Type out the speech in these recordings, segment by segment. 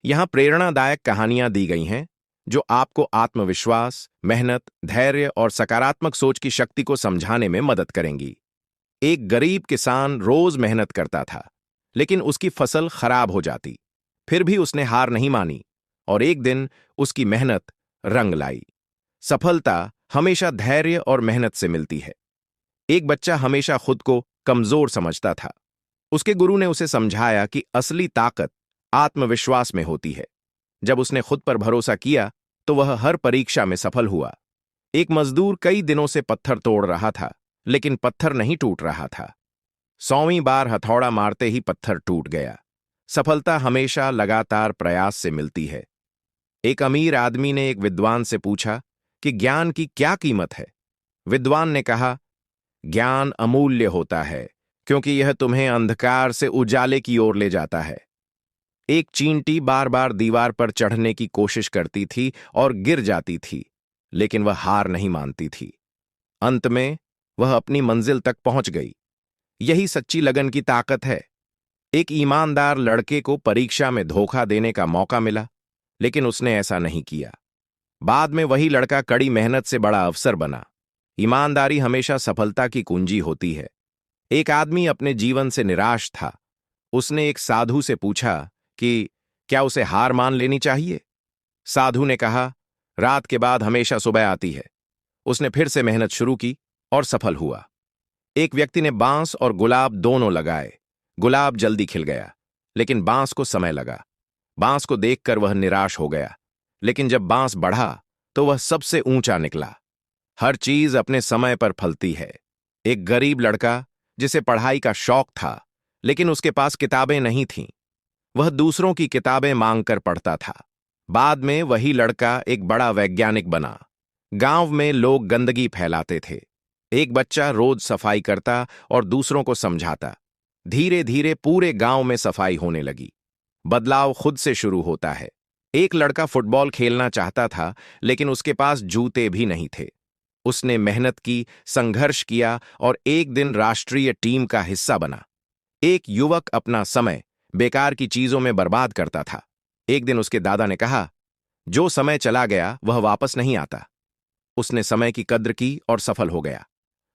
यहाँ प्रेरणादायक कहानियां दी गई हैं जो आपको आत्मविश्वास, मेहनत, धैर्य और सकारात्मक सोच की शक्ति को समझाने में मदद करेंगी। एक गरीब किसान रोज मेहनत करता था, लेकिन उसकी फसल खराब हो जाती। फिर भी उसने हार नहीं मानी और एक दिन उसकी मेहनत रंग लाई। सफलता हमेशा धैर्य और मेहनत से मिलती है। एक बच्चा हमेशा खुद को कमजोर समझता था। उसके गुरु ने उसे समझाया कि असली ताकत आत्मविश्वास में होती है। जब उसने खुद पर भरोसा किया तो वह हर परीक्षा में सफल हुआ। एक मजदूर कई दिनों से पत्थर तोड़ रहा था, लेकिन पत्थर नहीं टूट रहा था। 100वीं बार हथौड़ा मारते ही पत्थर टूट गया। सफलता हमेशा लगातार प्रयास से मिलती है। एक अमीर आदमी ने एक विद्वान से पूछा कि ज्ञान की क्या कीमत है। विद्वान ने कहा, ज्ञान अमूल्य होता है क्योंकि यह तुम्हें अंधकार से उजाले की ओर ले जाता है। एक चींटी बार बार दीवार पर चढ़ने की कोशिश करती थी और गिर जाती थी, लेकिन वह हार नहीं मानती थी। अंत में वह अपनी मंजिल तक पहुंच गई। यही सच्ची लगन की ताकत है। एक ईमानदार लड़के को परीक्षा में धोखा देने का मौका मिला, लेकिन उसने ऐसा नहीं किया। बाद में वही लड़का कड़ी मेहनत से बड़ा अफसर बना। ईमानदारी हमेशा सफलता की कुंजी होती है। एक आदमी अपने जीवन से निराश था। उसने एक साधु से पूछा कि क्या उसे हार मान लेनी चाहिए। साधु ने कहा, रात के बाद हमेशा सुबह आती है। उसने फिर से मेहनत शुरू की और सफल हुआ। एक व्यक्ति ने बांस और गुलाब दोनों लगाए। गुलाब जल्दी खिल गया, लेकिन बांस को समय लगा। बांस को देखकर वह निराश हो गया, लेकिन जब बांस बढ़ा तो वह सबसे ऊंचा निकला। हर चीज अपने समय पर फलती है। एक गरीब लड़का जिसे पढ़ाई का शौक था, लेकिन उसके पास किताबें नहीं थीं। वह दूसरों की किताबें मांगकर पढ़ता था। बाद में वही लड़का एक बड़ा वैज्ञानिक बना। गांव में लोग गंदगी फैलाते थे। एक बच्चा रोज सफाई करता और दूसरों को समझाता। धीरे धीरे पूरे गांव में सफाई होने लगी। बदलाव खुद से शुरू होता है। एक लड़का फुटबॉल खेलना चाहता था, लेकिन उसके पास जूते भी नहीं थे। उसने मेहनत की, संघर्ष किया और एक दिन राष्ट्रीय टीम का हिस्सा बना। एक युवक अपना समय बेकार की चीजों में बर्बाद करता था। एक दिन उसके दादा ने कहा, जो समय चला गया वह वापस नहीं आता। उसने समय की कद्र की और सफल हो गया।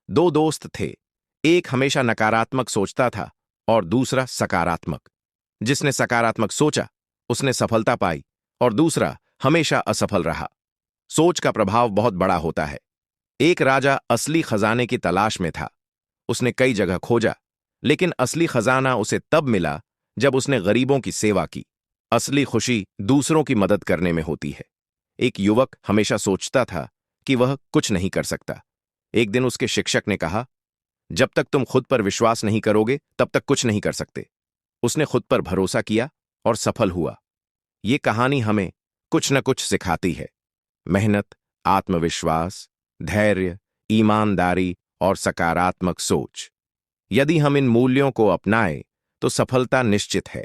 दो दोस्त थे। एक हमेशा नकारात्मक सोचता था और दूसरा सकारात्मक। जिसने सकारात्मक सोचा उसने सफलता पाई और दूसरा हमेशा असफल रहा। सोच का प्रभाव बहुत बड़ा होता है। एक राजा असली खजाने की तलाश में था। उसने कई जगह खोजा, लेकिन असली खजाना उसे तब मिला जब उसने गरीबों की सेवा की। असली खुशी दूसरों की मदद करने में होती है। एक युवक हमेशा सोचता था कि वह कुछ नहीं कर सकता। एक दिन उसके शिक्षक ने कहा, जब तक तुम खुद पर विश्वास नहीं करोगे तब तक कुछ नहीं कर सकते। उसने खुद पर भरोसा किया और सफल हुआ। ये कहानी हमें कुछ न कुछ सिखाती है। मेहनत, आत्मविश्वास, धैर्य, ईमानदारी और सकारात्मक सोच। यदि हम इन मूल्यों को अपनाएं तो सफलता निश्चित है।